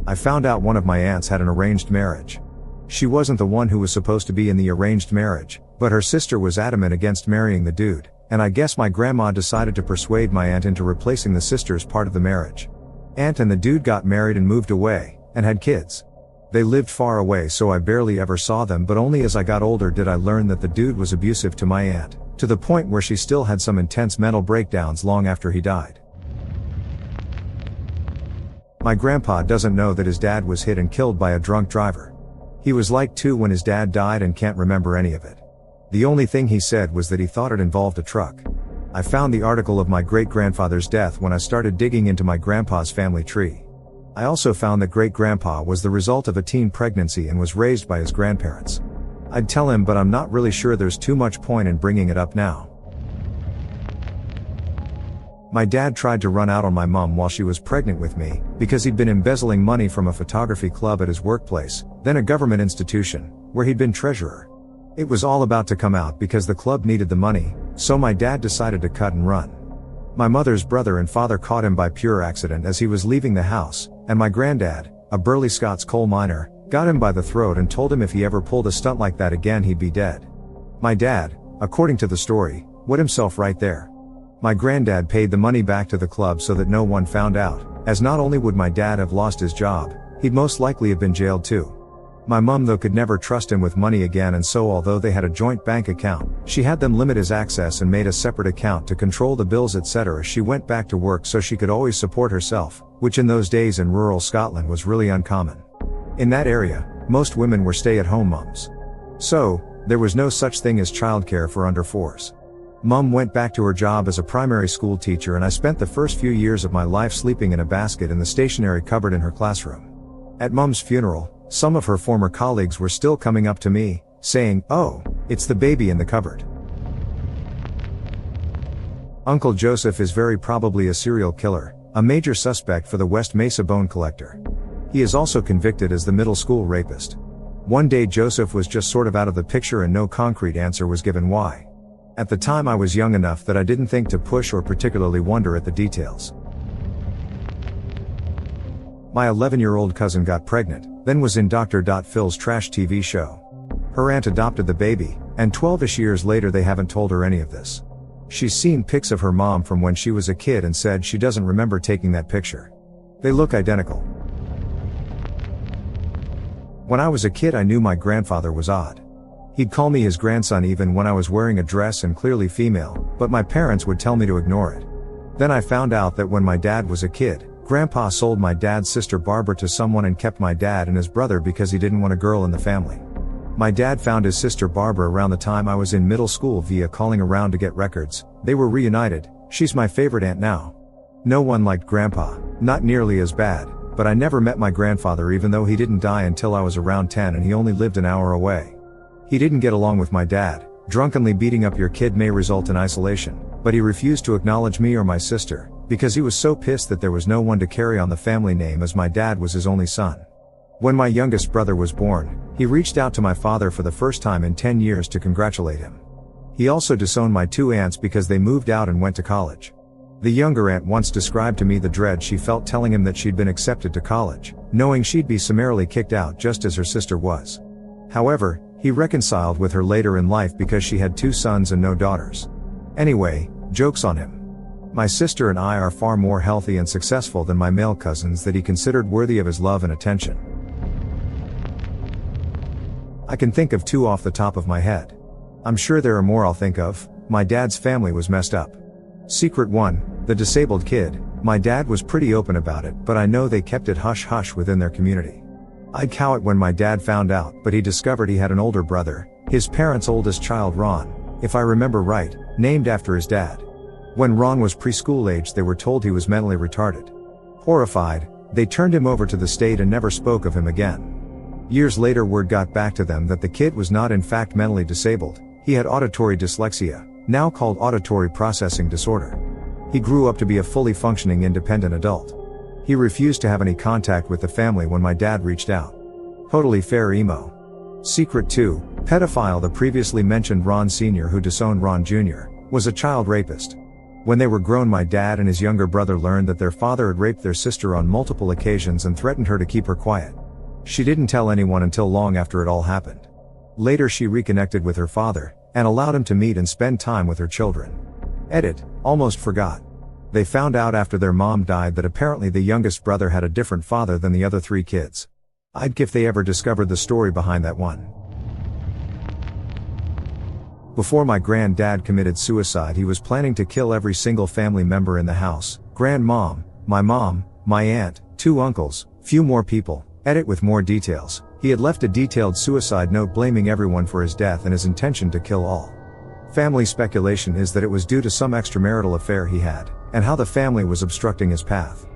I found out one of my aunts had an arranged marriage. She wasn't the one who was supposed to be in the arranged marriage, but her sister was adamant against marrying the dude, and I guess my grandma decided to persuade my aunt into replacing the sister's part of the marriage. Aunt and the dude got married and moved away, and had kids. They lived far away, so I barely ever saw them, but only as I got older did I learn that the dude was abusive to my aunt, to the point where she still had some intense mental breakdowns long after he died. My grandpa doesn't know that his dad was hit and killed by a drunk driver. He was like 2 when his dad died and can't remember any of it. The only thing he said was that he thought it involved a truck. I found the article of my great-grandfather's death when I started digging into my grandpa's family tree. I also found that great-grandpa was the result of a teen pregnancy and was raised by his grandparents. I'd tell him, but I'm not really sure there's too much point in bringing it up now. My dad tried to run out on my mom while she was pregnant with me, because he'd been embezzling money from a photography club at his workplace, then a government institution, where he'd been treasurer. It was all about to come out because the club needed the money, so my dad decided to cut and run. My mother's brother and father caught him by pure accident as he was leaving the house, and my granddad, a burly Scots coal miner, got him by the throat and told him if he ever pulled a stunt like that again he'd be dead. My dad, according to the story, would himself right there. My granddad paid the money back to the club so that no one found out, as not only would my dad have lost his job, he'd most likely have been jailed too. My mum though could never trust him with money again, and so although they had a joint bank account, she had them limit his access and made a separate account to control the bills etc. She went back to work so she could always support herself, which in those days in rural Scotland was really uncommon. In that area, most women were stay-at-home mums. So, there was no such thing as childcare for under 4s. Mum went back to her job as a primary school teacher, and I spent the first few years of my life sleeping in a basket in the stationery cupboard in her classroom. At Mum's funeral, some of her former colleagues were still coming up to me, saying, "Oh, it's the baby in the cupboard." Uncle Joseph is very probably a serial killer, a major suspect for the West Mesa bone collector. He is also convicted as the middle school rapist. One day Joseph was just sort of out of the picture and no concrete answer was given why. At the time I was young enough that I didn't think to push or particularly wonder at the details. My 11-year-old cousin got pregnant, then was in Dr. Phil's trash TV show. Her aunt adopted the baby, and 12-ish years later they haven't told her any of this. She's seen pics of her mom from when she was a kid and said she doesn't remember taking that picture. They look identical. When I was a kid I knew my grandfather was odd. He'd call me his grandson even when I was wearing a dress and clearly female, but my parents would tell me to ignore it. Then I found out that when my dad was a kid, Grandpa sold my dad's sister Barbara to someone and kept my dad and his brother because he didn't want a girl in the family. My dad found his sister Barbara around the time I was in middle school via calling around to get records. They were reunited. She's my favorite aunt now. No one liked Grandpa, not nearly as bad, but I never met my grandfather even though he didn't die until I was around 10 and he only lived an hour away. He didn't get along with my dad. Drunkenly beating up your kid may result in isolation, but he refused to acknowledge me or my sister, because he was so pissed that there was no one to carry on the family name as my dad was his only son. When my youngest brother was born, he reached out to my father for the first time in 10 years to congratulate him. He also disowned my 2 aunts because they moved out and went to college. The younger aunt once described to me the dread she felt telling him that she'd been accepted to college, knowing she'd be summarily kicked out just as her sister was. However, he reconciled with her later in life because she had 2 sons and no daughters. Anyway, joke's on him. My sister and I are far more healthy and successful than my male cousins that he considered worthy of his love and attention. I can think of 2 off the top of my head. I'm sure there are more I'll think of. My dad's family was messed up. Secret 1, the disabled kid. My dad was pretty open about it, but I know they kept it hush-hush within their community. I'd cow it when my dad found out, but he discovered he had an older brother, his parents' oldest child Ron, if I remember right, named after his dad. When Ron was preschool age they were told he was mentally retarded. Horrified, they turned him over to the state and never spoke of him again. Years later word got back to them that the kid was not in fact mentally disabled, he had auditory dyslexia, now called auditory processing disorder. He grew up to be a fully functioning independent adult. He refused to have any contact with the family when my dad reached out. Totally fair emo. Secret 2, pedophile. The previously mentioned Ron Sr. who disowned Ron Jr. was a child rapist. When they were grown, my dad and his younger brother learned that their father had raped their sister on multiple occasions and threatened her to keep her quiet. She didn't tell anyone until long after it all happened. Later she reconnected with her father, and allowed him to meet and spend time with her children. Edit, almost forgot. They found out after their mom died that apparently the youngest brother had a different father than the other 3 kids. I'd give they ever discovered the story behind that one. Before my granddad committed suicide, he was planning to kill every single family member in the house: grandmom, my aunt, 2 uncles, few more people. Edit with more details. He had left a detailed suicide note blaming everyone for his death and his intention to kill all. Family speculation is that it was due to some extramarital affair he had, and how the family was obstructing his path.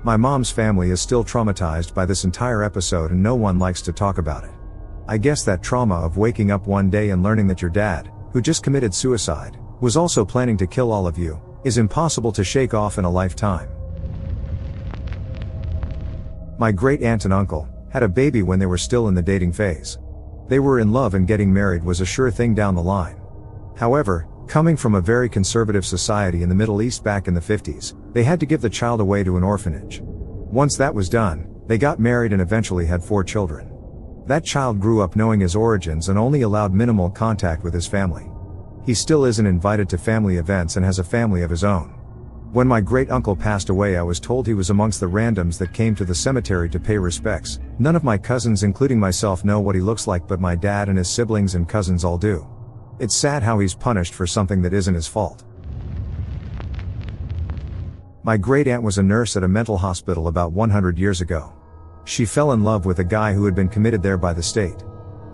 My mom's family is still traumatized by this entire episode and no one likes to talk about it. I guess that trauma of waking up one day and learning that your dad, who just committed suicide, was also planning to kill all of you, is impossible to shake off in a lifetime. My great aunt and uncle had a baby when they were still in the dating phase. They were in love and getting married was a sure thing down the line. However, coming from a very conservative society in the Middle East back in the 50s, they had to give the child away to an orphanage. Once that was done, they got married and eventually had 4 children. That child grew up knowing his origins and only allowed minimal contact with his family. He still isn't invited to family events and has a family of his own. When my great uncle passed away, I was told he was amongst the randoms that came to the cemetery to pay respects. None of my cousins, including myself, know what he looks like, but my dad and his siblings and cousins all do. It's sad how he's punished for something that isn't his fault. My great aunt was a nurse at a mental hospital about 100 years ago. She fell in love with a guy who had been committed there by the state.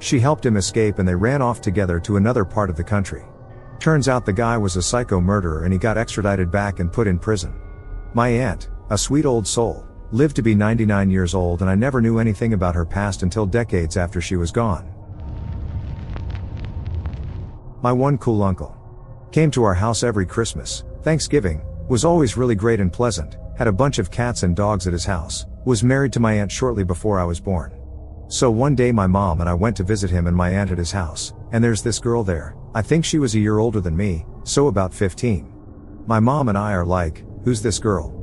She helped him escape and they ran off together to another part of the country. Turns out the guy was a psycho murderer and he got extradited back and put in prison. My aunt, a sweet old soul, lived to be 99 years old, and I never knew anything about her past until decades after she was gone. My one cool uncle came to our house every Christmas, Thanksgiving, was always really great and pleasant, had a bunch of cats and dogs at his house, was married to my aunt shortly before I was born. So one day my mom and I went to visit him and my aunt at his house, and there's this girl there. I think she was a year older than me, so about 15. My mom and I are like, "Who's this girl?"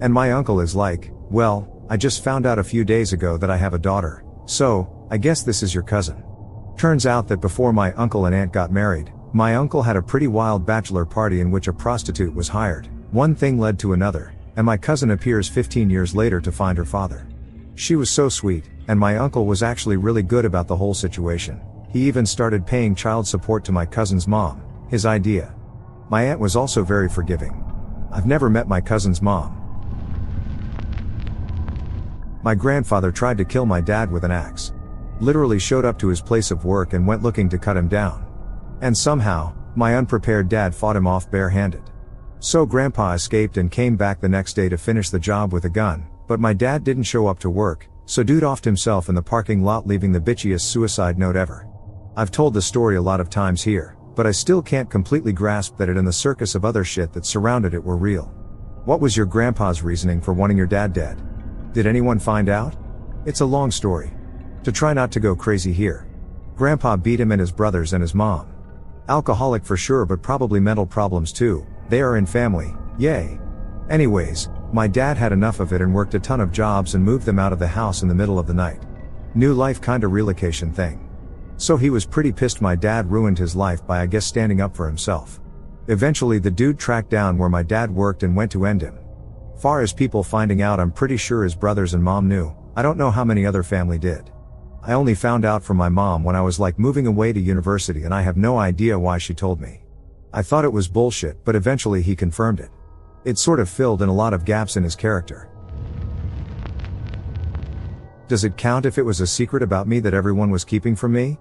And my uncle is like, "Well, I just found out a few days ago that I have a daughter, so, I guess this is your cousin." Turns out that before my uncle and aunt got married, my uncle had a pretty wild bachelor party in which a prostitute was hired. One thing led to another, and my cousin appears 15 years later to find her father. She was so sweet, and my uncle was actually really good about the whole situation. He even started paying child support to my cousin's mom, his idea. My aunt was also very forgiving. I've never met my cousin's mom. My grandfather tried to kill my dad with an axe. Literally showed up to his place of work and went looking to cut him down. And somehow, my unprepared dad fought him off barehanded. So grandpa escaped and came back the next day to finish the job with a gun, but my dad didn't show up to work, so dude offed himself in the parking lot, leaving the bitchiest suicide note ever. I've told the story a lot of times here, but I still can't completely grasp that it and the circus of other shit that surrounded it were real. What was your grandpa's reasoning for wanting your dad dead? Did anyone find out? It's a long story. To try not to go crazy here. Grandpa beat him and his brothers and his mom. Alcoholic for sure, but probably mental problems too. They are in family, yay. Anyways, my dad had enough of it and worked a ton of jobs and moved them out of the house in the middle of the night. New life kinda relocation thing. So he was pretty pissed my dad ruined his life by, I guess, standing up for himself. Eventually the dude tracked down where my dad worked and went to end him. Far as people finding out, I'm pretty sure his brothers and mom knew. I don't know how many other family did. I only found out from my mom when I was like moving away to university, and I have no idea why she told me. I thought it was bullshit, but eventually he confirmed it. It sort of filled in a lot of gaps in his character. Does it count if it was a secret about me that everyone was keeping from me?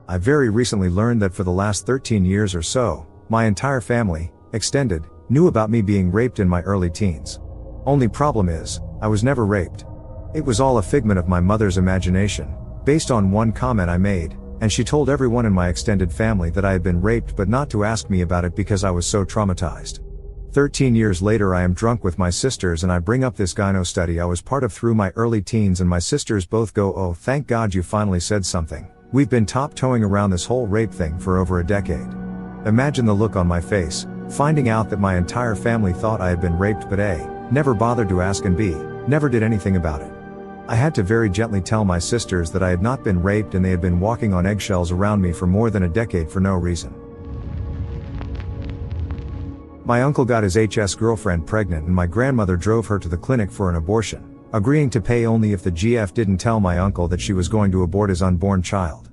I very recently learned that for the last 13 years or so, my entire family, extended, knew about me being raped in my early teens. Only problem is, I was never raped. It was all a figment of my mother's imagination, based on one comment I made, and she told everyone in my extended family that I had been raped but not to ask me about it because I was so traumatized. 13 years later I am drunk with my sisters and I bring up this gyno study I was part of through my early teens, and my sisters both go, "Oh, thank God you finally said something. We've been top-toeing around this whole rape thing for over a decade." Imagine the look on my face, Finding out that my entire family thought I had been raped but A, never bothered to ask and B, never did anything about it. I had to very gently tell my sisters that I had not been raped and they had been walking on eggshells around me for more than a decade for no reason. My uncle got his HS girlfriend pregnant and my grandmother drove her to the clinic for an abortion, agreeing to pay only if the GF didn't tell my uncle that she was going to abort his unborn child.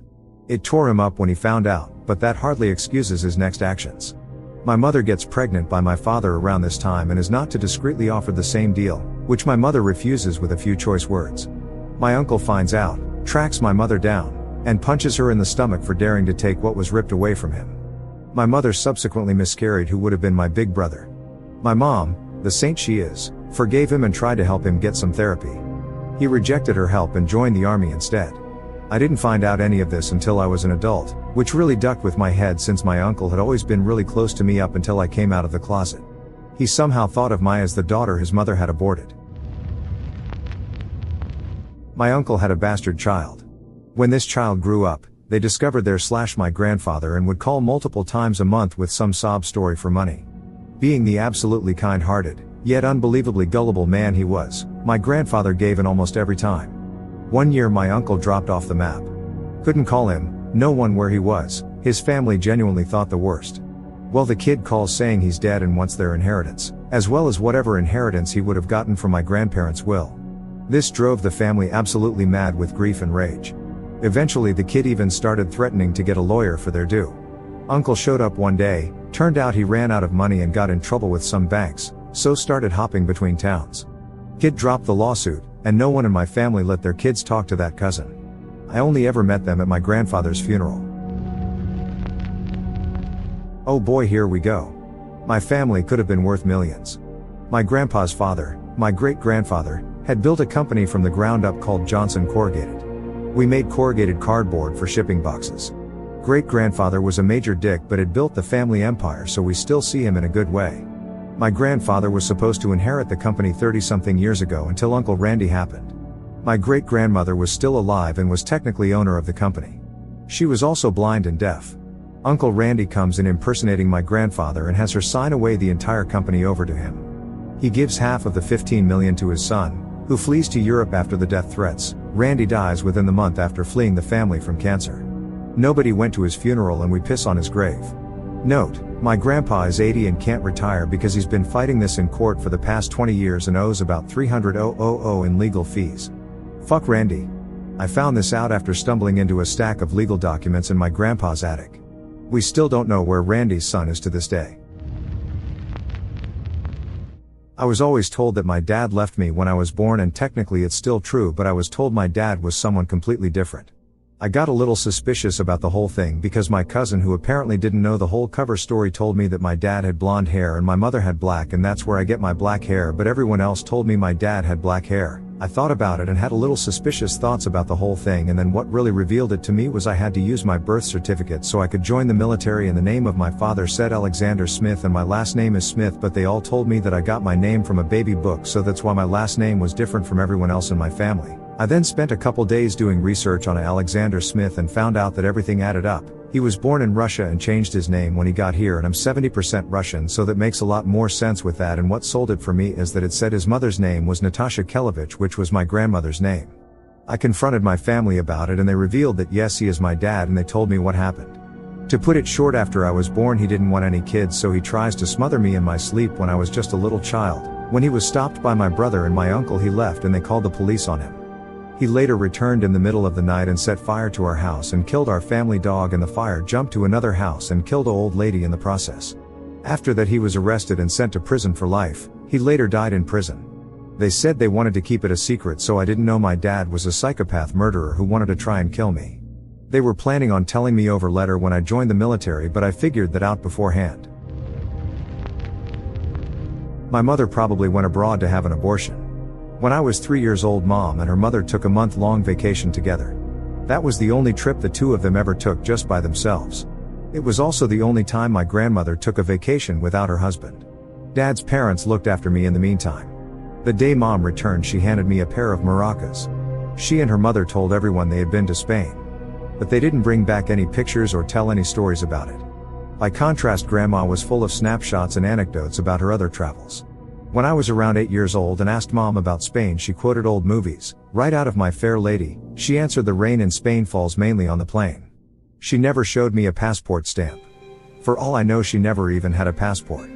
It tore him up when he found out, but that hardly excuses his next actions. My mother gets pregnant by my father around this time and is not to discreetly offer the same deal, which my mother refuses with a few choice words. My uncle finds out, tracks my mother down, and punches her in the stomach for daring to take what was ripped away from him. My mother subsequently miscarried who would have been my big brother. My mom, the saint she is, forgave him and tried to help him get some therapy. He rejected her help and joined the army instead. I didn't find out any of this until I was an adult, which really ducked with my head since my uncle had always been really close to me up until I came out of the closet. He somehow thought of me as the daughter his mother had aborted. My uncle had a bastard child. When this child grew up, they discovered my grandfather and would call multiple times a month with some sob story for money. Being the absolutely kind-hearted, yet unbelievably gullible man he was, my grandfather gave in almost every time. One year my uncle dropped off the map. Couldn't call him, no one where he was, his family genuinely thought the worst. Well, the kid calls saying he's dead and wants their inheritance, as well as whatever inheritance he would have gotten from my grandparents' will. This drove the family absolutely mad with grief and rage. Eventually the kid even started threatening to get a lawyer for their due. Uncle showed up one day, turned out he ran out of money and got in trouble with some banks, so started hopping between towns. Kid dropped the lawsuit, and no one in my family let their kids talk to that cousin. I only ever met them at my grandfather's funeral. Oh boy, here we go. My family could have been worth millions. My grandpa's father, my great-grandfather, had built a company from the ground up called Johnson Corrugated. We made corrugated cardboard for shipping boxes. Great-grandfather was a major dick but had built the family empire, so we still see him in a good way. My grandfather was supposed to inherit the company 30-something years ago until Uncle Randy happened. My great-grandmother was still alive and was technically owner of the company. She was also blind and deaf. Uncle Randy comes in impersonating my grandfather and has her sign away the entire company over to him. He gives half of the $15 million to his son, who flees to Europe after the death threats. Randy dies within the month after fleeing the family from cancer. Nobody went to his funeral and we piss on his grave. Note, my grandpa is 80 and can't retire because he's been fighting this in court for the past 20 years and owes about $300,000 in legal fees. Fuck Randy. I found this out after stumbling into a stack of legal documents in my grandpa's attic. We still don't know where Randy's son is to this day. I was always told that my dad left me when I was born, and technically it's still true, but I was told my dad was someone completely different. I got a little suspicious about the whole thing because my cousin, who apparently didn't know the whole cover story, told me that my dad had blonde hair and my mother had black, and that's where I get my black hair, but everyone else told me my dad had black hair. I thought about it and had a little suspicious thoughts about the whole thing, and then what really revealed it to me was I had to use my birth certificate so I could join the military, and the name of my father said Alexander Smith and my last name is Smith, but they all told me that I got my name from a baby book, so that's why my last name was different from everyone else in my family. I then spent a couple days doing research on Alexander Smith and found out that everything added up. He was born in Russia and changed his name when he got here, and I'm 70% Russian, so that makes a lot more sense with that. And what sold it for me is that it said his mother's name was Natasha Kelevich, which was my grandmother's name. I confronted my family about it and they revealed that yes, he is my dad, and they told me what happened. To put it short, after I was born he didn't want any kids, so he tries to smother me in my sleep when I was just a little child. When he was stopped by my brother and my uncle, he left and they called the police on him. He later returned in the middle of the night and set fire to our house and killed our family dog, and the fire jumped to another house and killed an old lady in the process. After that he was arrested and sent to prison for life. He later died in prison. They said they wanted to keep it a secret, so I didn't know my dad was a psychopath murderer who wanted to try and kill me. They were planning on telling me over letter when I joined the military, but I figured that out beforehand. My mother probably went abroad to have an abortion. When I was 3 years old, mom and her mother took a month-long vacation together. That was the only trip the two of them ever took just by themselves. It was also the only time my grandmother took a vacation without her husband. Dad's parents looked after me in the meantime. The day mom returned, she handed me a pair of maracas. She and her mother told everyone they had been to Spain. But they didn't bring back any pictures or tell any stories about it. By contrast, Grandma was full of snapshots and anecdotes about her other travels. When I was around 8 years old and asked Mom about Spain, she quoted old movies. Right out of My Fair Lady, she answered, the rain in Spain falls mainly on the plane. She never showed me a passport stamp. For all I know, she never even had a passport.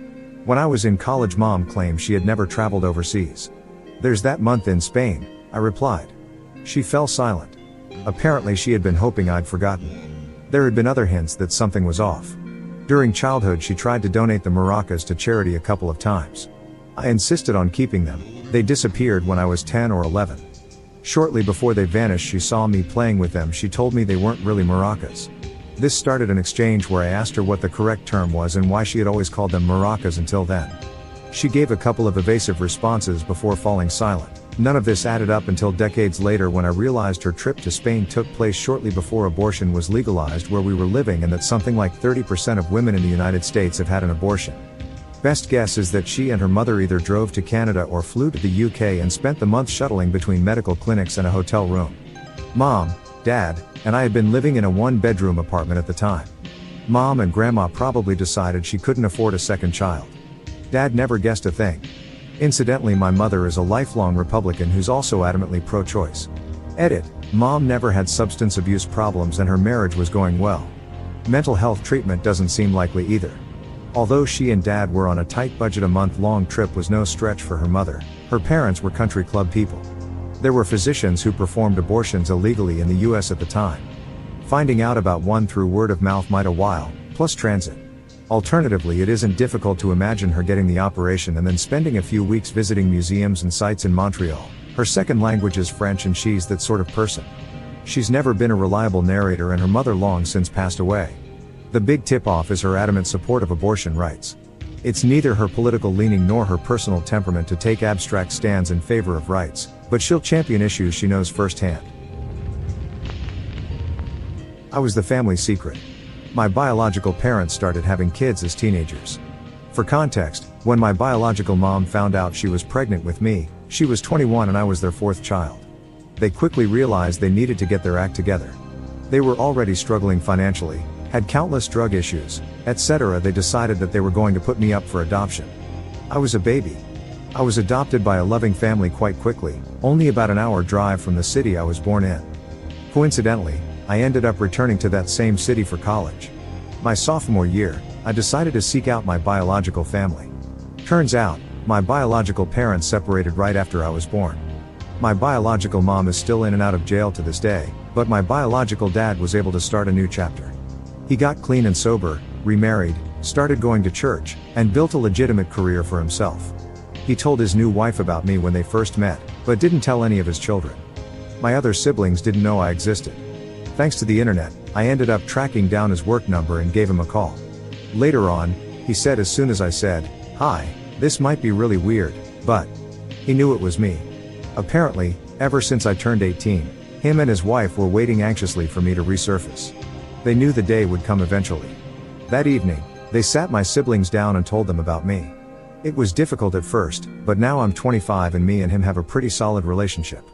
When I was in college, Mom claimed she had never traveled overseas. There's that month in Spain, I replied. She fell silent. Apparently she had been hoping I'd forgotten. There had been other hints that something was off. During childhood, she tried to donate the maracas to charity a couple of times. I insisted on keeping them. They disappeared when I was 10 or 11. Shortly before they vanished, she saw me playing with them. She told me they weren't really maracas. This started an exchange where I asked her what the correct term was and why she had always called them maracas until then. She gave a couple of evasive responses before falling silent. None of this added up until decades later, when I realized her trip to Spain took place shortly before abortion was legalized where we were living, and that something like 30% of women in the United States have had an abortion. Best guess is that she and her mother either drove to Canada or flew to the UK and spent the month shuttling between medical clinics and a hotel room. Mom, Dad, and I had been living in a one-bedroom apartment at the time. Mom and Grandma probably decided she couldn't afford a second child. Dad never guessed a thing. Incidentally, my mother is a lifelong Republican who's also adamantly pro-choice. Edit. Mom never had substance abuse problems and her marriage was going well. Mental health treatment doesn't seem likely either. Although she and Dad were on a tight budget, a month-long trip was no stretch for her mother. Her parents were country club people. There were physicians who performed abortions illegally in the US at the time. Finding out about one through word of mouth might a while, plus transit. Alternatively, it isn't difficult to imagine her getting the operation and then spending a few weeks visiting museums and sites in Montreal. Her second language is French and she's that sort of person. She's never been a reliable narrator and her mother long since passed away. The big tip-off is her adamant support of abortion rights. It's neither her political leaning nor her personal temperament to take abstract stands in favor of rights, but she'll champion issues she knows firsthand. I was the family secret. My biological parents started having kids as teenagers. For context, when my biological mom found out she was pregnant with me, she was 21 and I was their fourth child. They quickly realized they needed to get their act together. They were already struggling financially, had countless drug issues, etc. They decided that they were going to put me up for adoption. I was a baby. I was adopted by a loving family quite quickly, only about an hour drive from the city I was born in. Coincidentally, I ended up returning to that same city for college. My sophomore year, I decided to seek out my biological family. Turns out, my biological parents separated right after I was born. My biological mom is still in and out of jail to this day, but my biological dad was able to start a new chapter. He got clean and sober, remarried, started going to church, and built a legitimate career for himself. He told his new wife about me when they first met, but didn't tell any of his children. My other siblings didn't know I existed. Thanks to the internet, I ended up tracking down his work number and gave him a call. Later on, he said as soon as I said, "Hi, this might be really weird, but..." he knew it was me. Apparently, ever since I turned 18, him and his wife were waiting anxiously for me to resurface. They knew the day would come eventually. That evening, they sat my siblings down and told them about me. It was difficult at first, but now I'm 25 and me and him have a pretty solid relationship.